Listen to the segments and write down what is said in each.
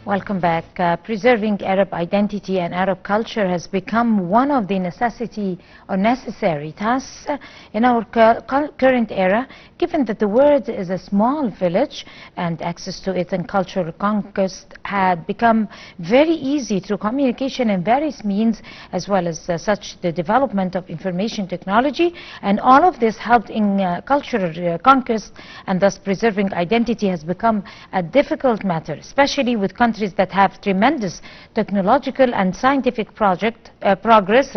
Welcome back. Preserving Arab identity and Arab culture has become one of the necessary tasks in our current era, given that the world is a small village and access to it and cultural conquest had become very easy through communication and various means, as well as such the development of information technology, and all of this helped in cultural conquest, and thus preserving identity has become a difficult matter, especially with countries that have tremendous technological and scientific progress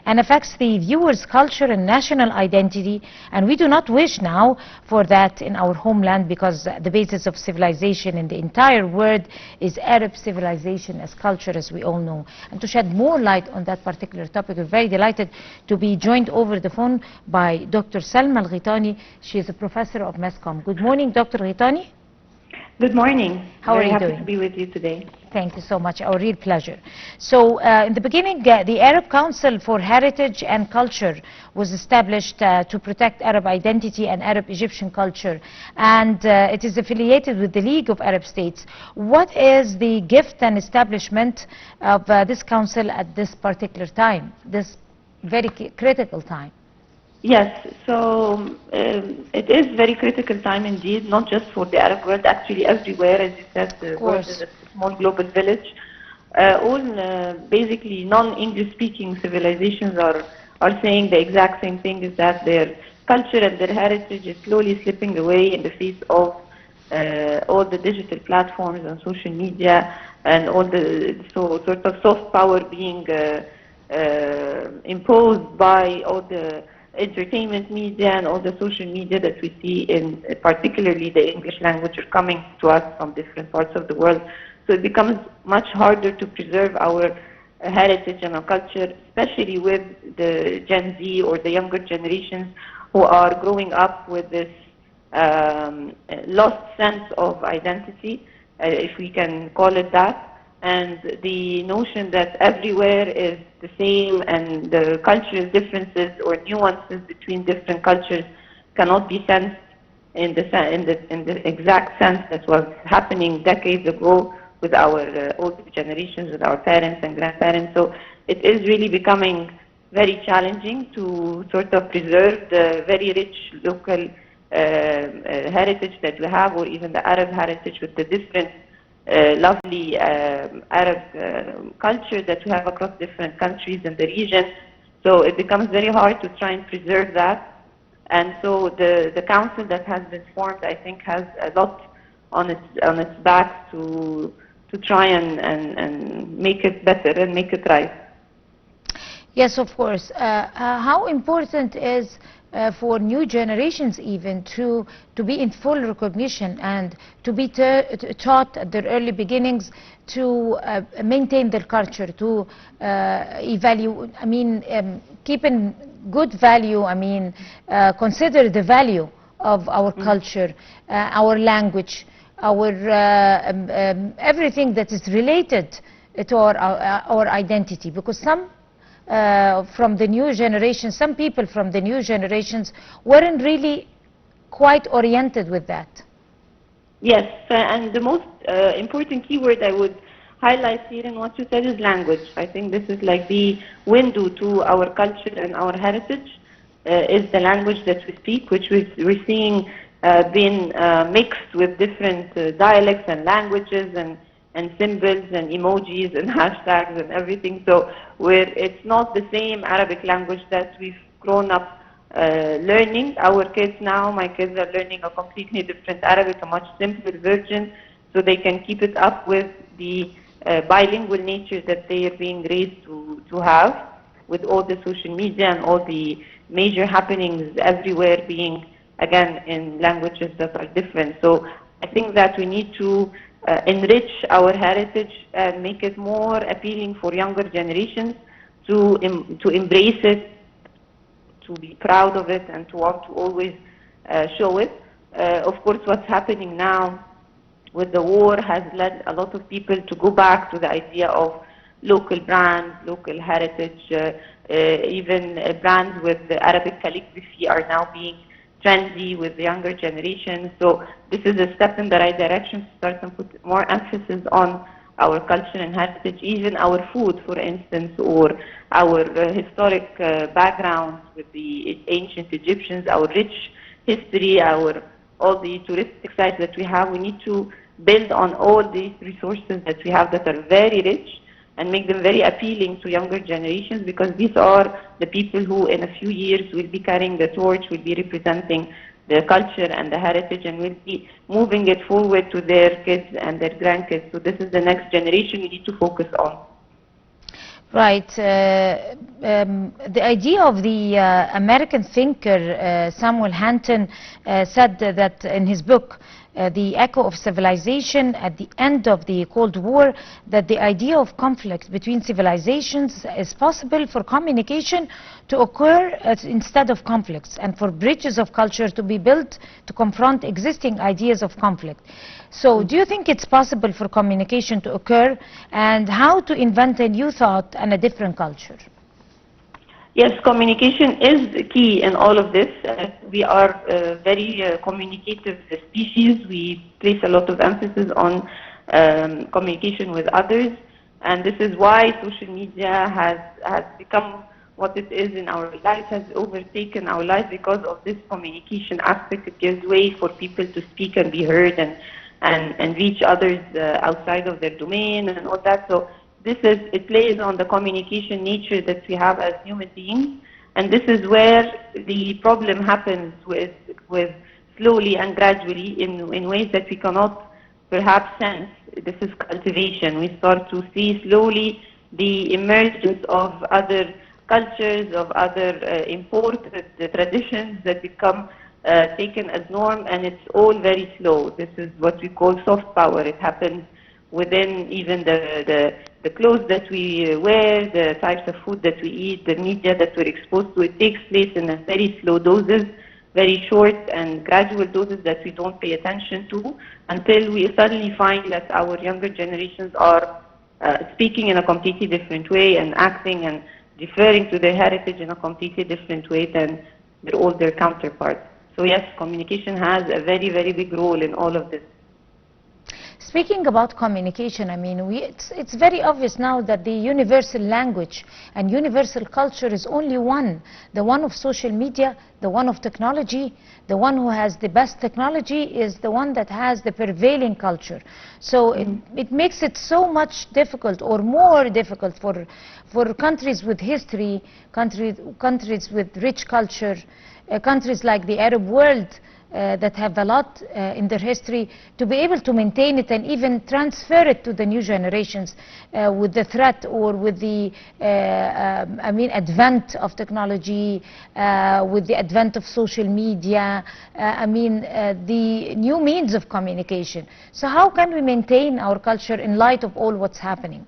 and affects the viewer's culture and national identity, and we do not wish now for that in our homeland, because the basis of civilization in the entire world is Arab civilization as culture, as we all know. And to shed more light on that particular topic, we're very delighted to be joined over the phone by Dr Salma El Ghetani. She is a professor of MESCOM. Good morning, Dr Ghetani. Good morning. How are you doing? Very happy to be with you today. Thank you so much. Our real pleasure. So in the beginning, the Arab Council for Heritage and Culture was established to protect Arab identity and Arab Egyptian culture, and it is affiliated with the League of Arab States. What is the gift and establishment of this council at this particular time, this very critical time? Yes, so it is very critical time indeed, not just for the Arab world, actually everywhere. As you said, the world is a small global village. All basically non-English speaking civilizations are saying the exact same thing, is that their culture and their heritage is slowly slipping away in the face of all the digital platforms and social media, and all the sort of soft power being imposed by all the entertainment media and all the social media that we see, in particularly the English language, are coming to us from different parts of the world. So it becomes much harder to preserve our heritage and our culture, especially with the Gen Z or the younger generations who are growing up with this lost sense of identity, if we can call it that. And the notion that everywhere is the same, and the cultural differences or nuances between different cultures cannot be sensed in the exact sense that was happening decades ago with our older generations, with our parents and grandparents. So it is really becoming very challenging to sort of preserve the very rich local heritage that we have, or even the Arab heritage with the different lovely Arab culture that we have across different countries in the region. So it becomes very hard to try and preserve that. And so the council that has been formed, I think, has a lot on its back to try and make it better and make it right. Yes, of course. How important is for new generations even to be in full recognition and to be taught at their early beginnings to maintain their culture, to evaluate, keep in good value, consider the value of our culture, our language, our everything that is related to our identity, because some from the new generation, some people from the new generations weren't really quite oriented with that. Yes, and the most important keyword I would highlight here in what you said is language. I think this is like the window to our culture and our heritage, is the language that we speak, which we're seeing being mixed with different dialects and languages and symbols and emojis and hashtags and everything. So it's not the same Arabic language that we've grown up learning. Our kids now, my kids are learning a completely different Arabic, a much simpler version, so they can keep it up with the bilingual nature that they are being raised to have, with all the social media and all the major happenings everywhere being, again, in languages that are different. So I think that we need to enrich our heritage and make it more appealing for younger generations to embrace it, to be proud of it, and to want to always show it. Of course, what's happening now with the war has led a lot of people to go back to the idea of local brands, local heritage, even brands with the Arabic calligraphy are now being trendy with the younger generation. So this is a step in the right direction to start and put more emphasis on our culture and heritage, even our food, for instance, or our historic backgrounds with the ancient Egyptians, our rich history, all the touristic sites that we have. We need to build on all these resources that we have that are very rich and make them very appealing to younger generations, because these are the people who in a few years will be carrying the torch, will be representing the culture and the heritage, and will be moving it forward to their kids and their grandkids. So this is the next generation we need to focus on. Right. The idea of the American thinker Samuel Huntington said that in his book, The Echo of Civilization, at the end of the Cold War, that the idea of conflict between civilizations is possible for communication to occur instead of conflicts, and for bridges of culture to be built to confront existing ideas of conflict. So do you think it's possible for communication to occur, and how to invent a new thought and a different culture? Yes, communication is key in all of this. We are very communicative species. We place a lot of emphasis on communication with others, and this is why social media has become what it is in our life, has overtaken our life because of this communication aspect. It gives way for people to speak and be heard and reach others outside of their domain and all that. So it plays on the communication nature that we have as human beings, and this is where the problem happens with slowly and gradually in ways that we cannot perhaps sense. This is cultivation. We start to see slowly the emergence of other cultures, of other imported traditions that become taken as norm, and it's all very slow. This is what we call soft power. It happens within even the clothes that we wear, the types of food that we eat, the media that we're exposed to. It takes place in a very slow doses, very short and gradual doses that we don't pay attention to, until we suddenly find that our younger generations are speaking in a completely different way and acting and referring to their heritage in a completely different way than their older counterparts. So yes, communication has a very, very big role in all of this. Speaking about communication, I mean, it's very obvious now that the universal language and universal culture is only one. The one of social media, the one of technology. The one who has the best technology is the one that has the prevailing culture. So it makes it so much difficult, or more difficult, for countries with history, countries with rich culture, countries like the Arab world, that have a lot in their history, to be able to maintain it and even transfer it to the new generations with the threat or with the advent of technology, with the advent of social media, the new means of communication. So how can we maintain our culture in light of all what's happening?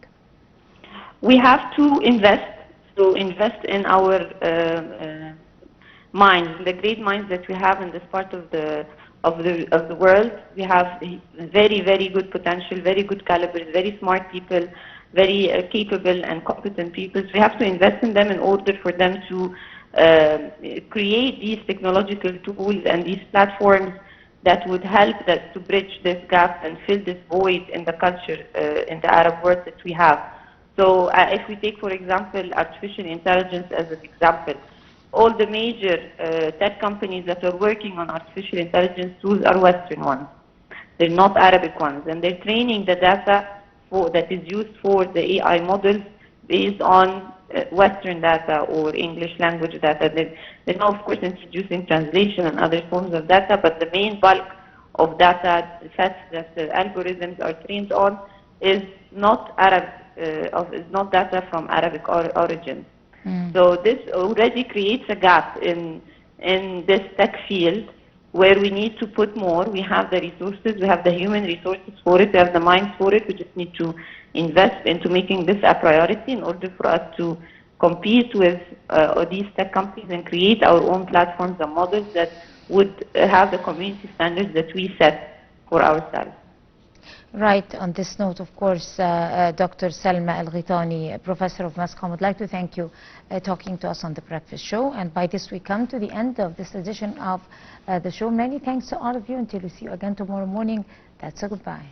We have to invest in our minds, the great minds that we have in this part of the world. We have very, very good potential, very good calibers, very smart people, very capable and competent people. So we have to invest in them in order for them to create these technological tools and these platforms that would help us to bridge this gap and fill this void in the culture in the Arab world that we have. So if we take, for example, artificial intelligence as an example, all the major tech companies that are working on artificial intelligence tools are Western ones. They're not Arabic ones. And they're training the data that is used for the AI models based on Western data or English language data. They're now, of course, introducing translation and other forms of data, but the main bulk of data sets that the algorithms are trained on is not is not data from Arabic origin. So this already creates a gap in this tech field where we need to put more. We have the resources, we have the human resources for it, we have the minds for it. We just need to invest into making this a priority in order for us to compete with these tech companies and create our own platforms and models that would have the community standards that we set for ourselves. Right. On this note, of course, Dr. Salma El Ghetani, Professor of Mass Comm, would like to thank you talking to us on the Breakfast Show. And by this, we come to the end of this edition of the show. Many thanks to all of you. Until we see you again tomorrow morning, that's a goodbye.